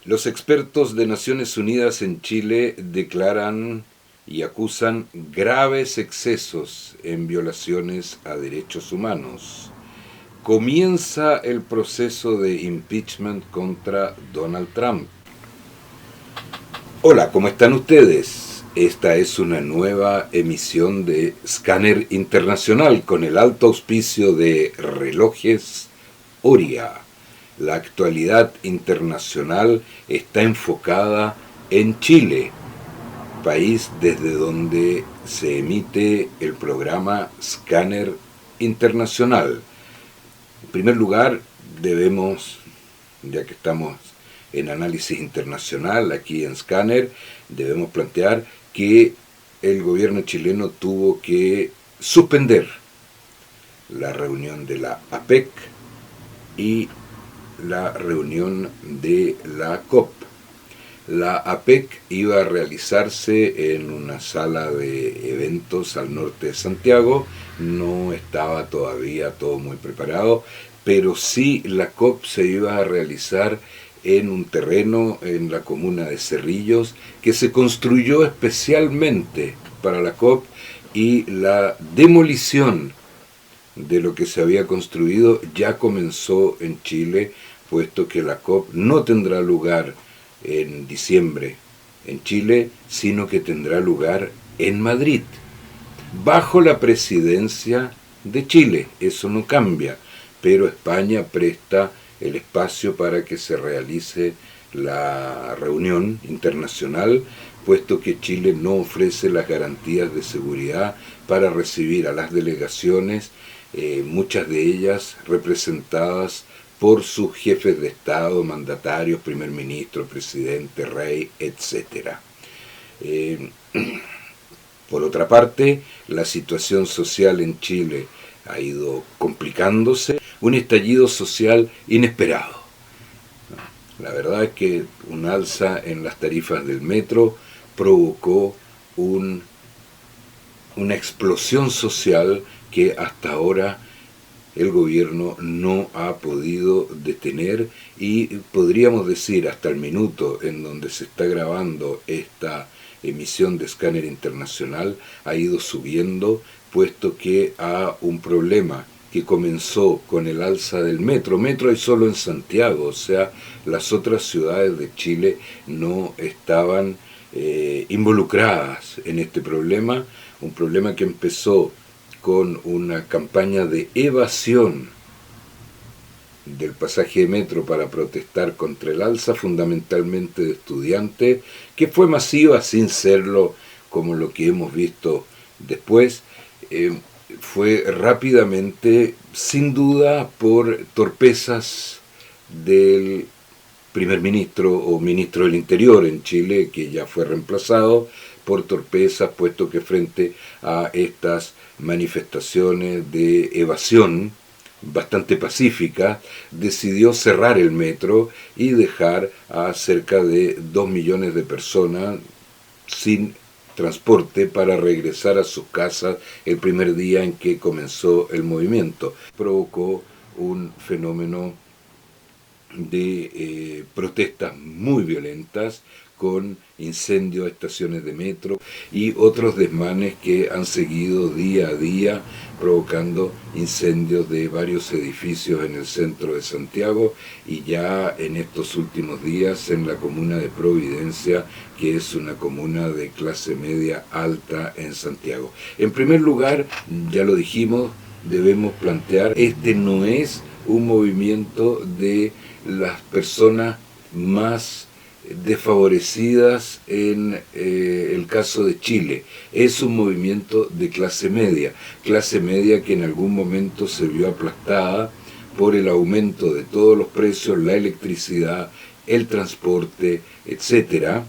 Los expertos de Naciones Unidas en Chile declaran y acusan graves excesos en violaciones a derechos humanos. Comienza el proceso de impeachment contra Donald Trump. Hola, ¿cómo están ustedes? Esta es una nueva emisión de Scanner Internacional con el alto auspicio de Relojes Oria. La actualidad internacional está enfocada en Chile, país desde donde se emite el programa Scanner Internacional. En primer lugar, debemos, ya que estamos en análisis internacional aquí en Scanner, debemos plantear que el gobierno chileno tuvo que suspender la reunión de la APEC y la reunión de la COP. La APEC iba a realizarse en una sala de eventos al norte de Santiago, no estaba todavía todo muy preparado, pero sí la COP se iba a realizar en un terreno en la comuna de Cerrillos que se construyó especialmente para la COP, y la demolición de lo que se había construido ya comenzó en Chile, puesto que la COP no tendrá lugar en diciembre en Chile, sino que tendrá lugar en Madrid, bajo la presidencia de Chile. Eso no cambia, pero España presta el espacio para que se realice la reunión internacional, puesto que Chile no ofrece las garantías de seguridad para recibir a las delegaciones, muchas de ellas representadas por sus jefes de Estado, mandatarios, primer ministro, presidente, rey, etc. Por otra parte, la situación social en Chile ha ido complicándose, un estallido social inesperado. La verdad es que un alza en las tarifas del metro provocó una explosión social que hasta ahora el gobierno no ha podido detener, y podríamos decir hasta el minuto en donde se está grabando esta emisión de Scanner Internacional ha ido subiendo, puesto que a un problema que comenzó con el alza del metro. Metro hay solo en Santiago, o sea, las otras ciudades de Chile no estaban involucradas en este problema, un problema que empezó con una campaña de evasión del pasaje de metro para protestar contra el alza, fundamentalmente de estudiantes, que fue masiva sin serlo como lo que hemos visto después. Fue rápidamente, sin duda, por torpezas del primer ministro o ministro del Interior en Chile, que ya fue reemplazado, por torpezas, puesto que frente a estas manifestaciones de evasión bastante pacífica, decidió cerrar el metro y dejar a cerca de 2 millones de personas sin transporte para regresar a sus casas el primer día en que comenzó el movimiento. Provocó un fenómeno de protestas muy violentas, con incendios de estaciones de metro y otros desmanes que han seguido día a día, provocando incendios de varios edificios en el centro de Santiago, y ya en estos últimos días en la comuna de Providencia, que es una comuna de clase media alta en Santiago. En primer lugar, ya lo dijimos, debemos plantear, este no es un movimiento de las personas más desfavorecidas en el caso de Chile. Es un movimiento de clase media que en algún momento se vio aplastada por el aumento de todos los precios, la electricidad, el transporte, etcétera,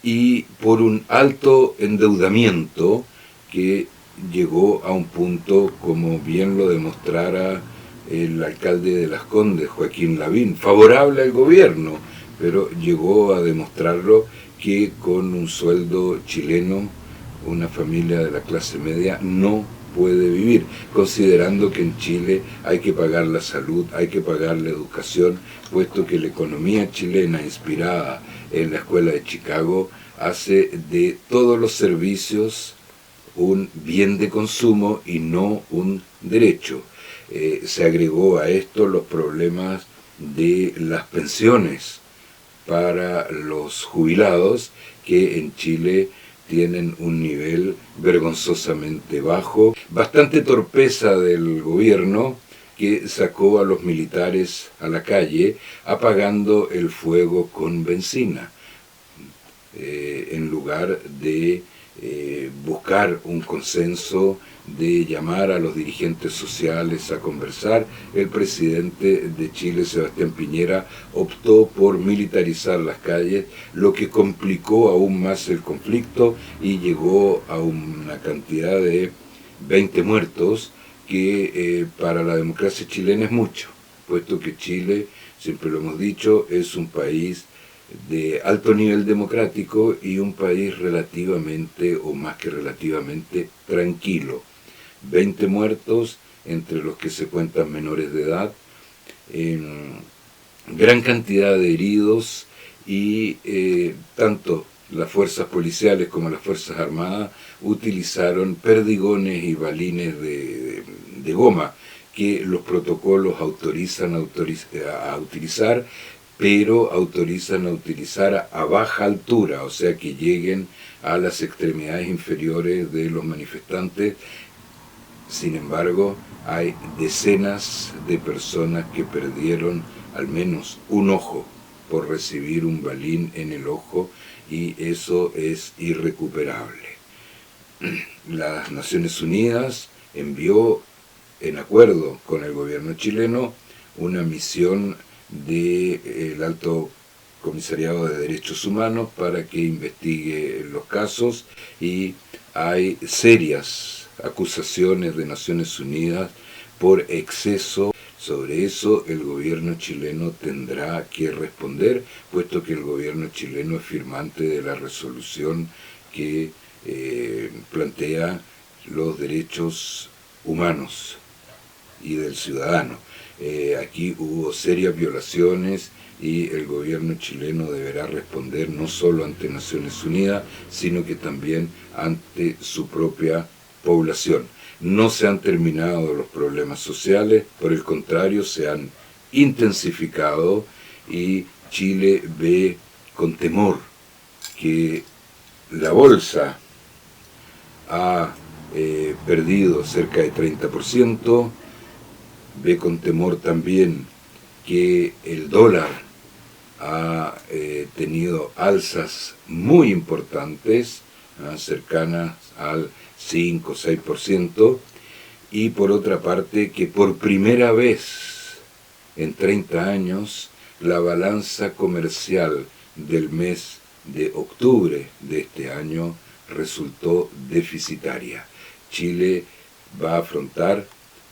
y por un alto endeudamiento que llegó a un punto, como bien lo demostrara el alcalde de Las Condes, Joaquín Lavín, favorable al gobierno, pero llegó a demostrarlo, que con un sueldo chileno, una familia de la clase media no puede vivir, considerando que en Chile hay que pagar la salud, hay que pagar la educación, puesto que la economía chilena, inspirada en la Escuela de Chicago, hace de todos los servicios un bien de consumo y no un derecho. Se agregó a esto los problemas de las pensiones para los jubilados, que en Chile tienen un nivel vergonzosamente bajo, bastante torpeza del gobierno que sacó a los militares a la calle apagando el fuego con benzina, en lugar de buscar un consenso, de llamar a los dirigentes sociales a conversar. El presidente de Chile, Sebastián Piñera, optó por militarizar las calles, lo que complicó aún más el conflicto y llegó a una cantidad de 20 muertos, que para la democracia chilena es mucho, puesto que Chile, siempre lo hemos dicho, es un país de alto nivel democrático y un país relativamente, o más que relativamente, tranquilo. 20 muertos, entre los que se cuentan menores de edad, gran cantidad de heridos y tanto las fuerzas policiales como las fuerzas armadas utilizaron perdigones y balines de goma que los protocolos autorizan a utilizar, pero autorizan a utilizar a baja altura, o sea que lleguen a las extremidades inferiores de los manifestantes. Sin embargo, hay decenas de personas que perdieron al menos un ojo por recibir un balín en el ojo, y eso es irrecuperable. Las Naciones Unidas envió, en acuerdo con el gobierno chileno, una misión del Alto Comisariado de Derechos Humanos para que investigue los casos, y hay serias acusaciones de Naciones Unidas por exceso. Sobre eso el gobierno chileno tendrá que responder, puesto que el gobierno chileno es firmante de la resolución que plantea los derechos humanos y del ciudadano. Aquí hubo serias violaciones y el gobierno chileno deberá responder no solo ante Naciones Unidas, sino que también ante su propia población. No se han terminado los problemas sociales, por el contrario, se han intensificado, y Chile ve con temor que la bolsa ha perdido cerca de 30%, ve con temor también que el dólar ha tenido alzas muy importantes, cercanas al 5 o 6%, y por otra parte que por primera vez en 30 años la balanza comercial del mes de octubre de este año resultó deficitaria. Chile va a afrontar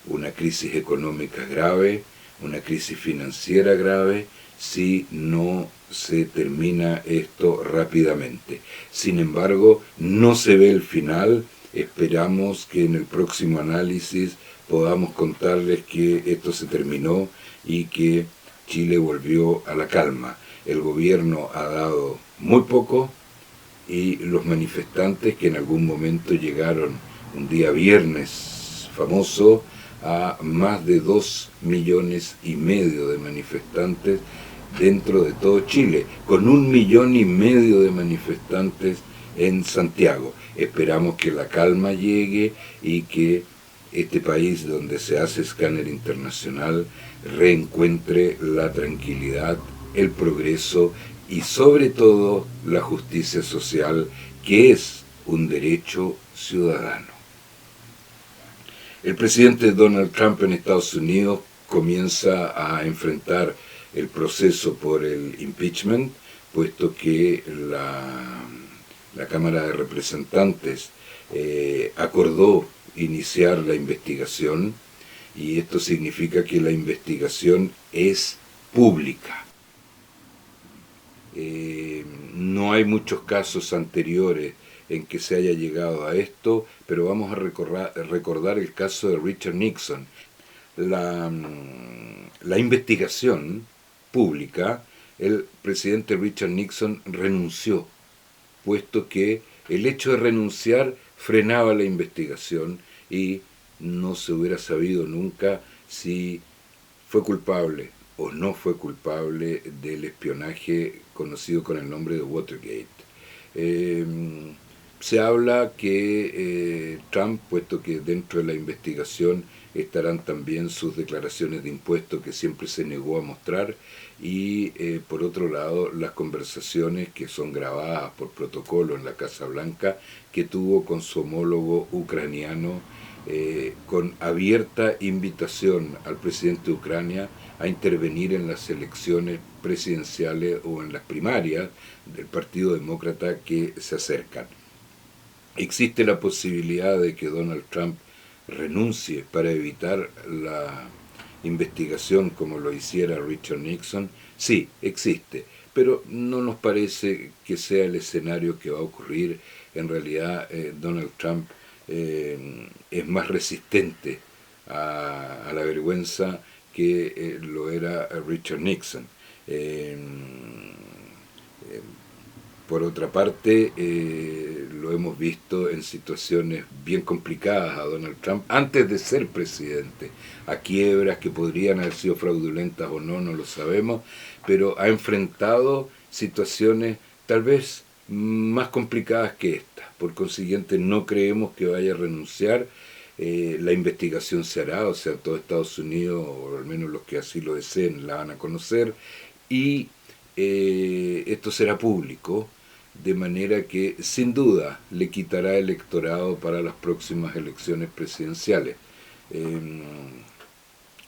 una crisis económica grave, una crisis financiera grave, si no se termina esto rápidamente. Sin embargo, no se ve el final. Esperamos que en el próximo análisis podamos contarles que esto se terminó y que Chile volvió a la calma. El gobierno ha dado muy poco, y los manifestantes, que en algún momento llegaron un día viernes famoso a más de 2,5 millones de manifestantes dentro de todo Chile, con 1,5 millones de manifestantes en Santiago. Esperamos que la calma llegue y que este país donde se hace escáner internacional reencuentre la tranquilidad, el progreso y sobre todo la justicia social, que es un derecho ciudadano. El presidente Donald Trump en Estados Unidos comienza a enfrentar el proceso por el impeachment, puesto que la Cámara de Representantes acordó iniciar la investigación, y esto significa que la investigación es pública. No hay muchos casos anteriores en que se haya llegado a esto, pero vamos a recordar el caso de Richard Nixon. La investigación pública, el presidente Richard Nixon renunció, puesto que el hecho de renunciar frenaba la investigación y no se hubiera sabido nunca si fue culpable o no fue culpable del espionaje conocido con el nombre de Watergate. Eh, Se habla que Trump, puesto que dentro de la investigación estarán también sus declaraciones de impuestos que siempre se negó a mostrar, y por otro lado las conversaciones que son grabadas por protocolo en la Casa Blanca que tuvo con su homólogo ucraniano, con abierta invitación al presidente de Ucrania a intervenir en las elecciones presidenciales o en las primarias del Partido Demócrata que se acercan. ¿Existe la posibilidad de que Donald Trump renuncie para evitar la investigación como lo hiciera Richard Nixon? Sí, existe, pero no nos parece que sea el escenario que va a ocurrir. En realidad, Donald Trump es más resistente a la vergüenza que lo era Richard Nixon. Eh, eh, por otra parte, lo hemos visto en situaciones bien complicadas a Donald Trump antes de ser presidente, a quiebras que podrían haber sido fraudulentas o no, no lo sabemos, pero ha enfrentado situaciones tal vez más complicadas que esta. Por consiguiente, no creemos que vaya a renunciar. La investigación se hará, o sea, todo Estados Unidos, o al menos los que así lo deseen, la van a conocer, y esto será público, de manera que sin duda le quitará electorado para las próximas elecciones presidenciales.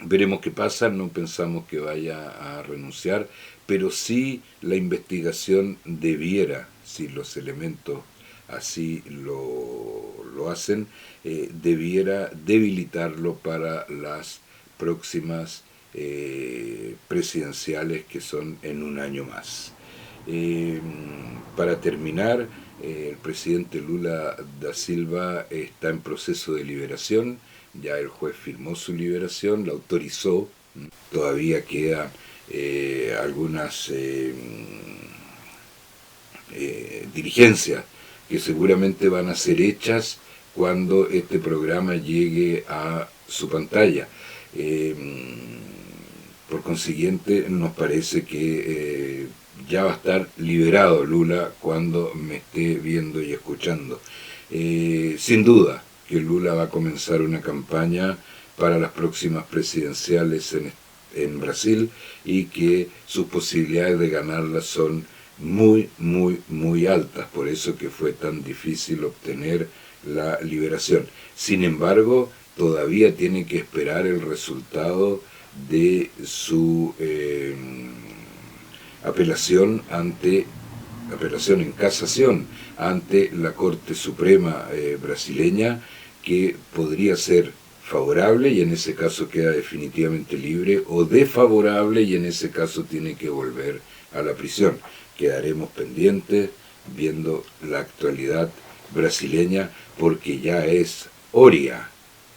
Veremos qué pasa, no pensamos que vaya a renunciar, pero sí la investigación debiera, si los elementos así lo hacen, debiera debilitarlo para las próximas presidenciales, que son en un año más. Para terminar, el presidente Lula da Silva está en proceso de liberación, ya el juez firmó su liberación, la autorizó, todavía quedan algunas diligencias que seguramente van a ser hechas cuando este programa llegue a su pantalla. Por consiguiente, nos parece que ya va a estar liberado Lula cuando me esté viendo y escuchando. Sin duda que Lula va a comenzar una campaña para las próximas presidenciales en Brasil, y que sus posibilidades de ganarlas son muy, muy, muy altas. Por eso que fue tan difícil obtener la liberación. Sin embargo, todavía tiene que esperar el resultado de su apelación en casación ante la Corte Suprema brasileña, que podría ser favorable y en ese caso queda definitivamente libre, o desfavorable y en ese caso tiene que volver a la prisión. Quedaremos pendientes viendo la actualidad brasileña, porque ya es hora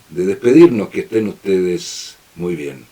de despedirnos. Que estén ustedes muy bien.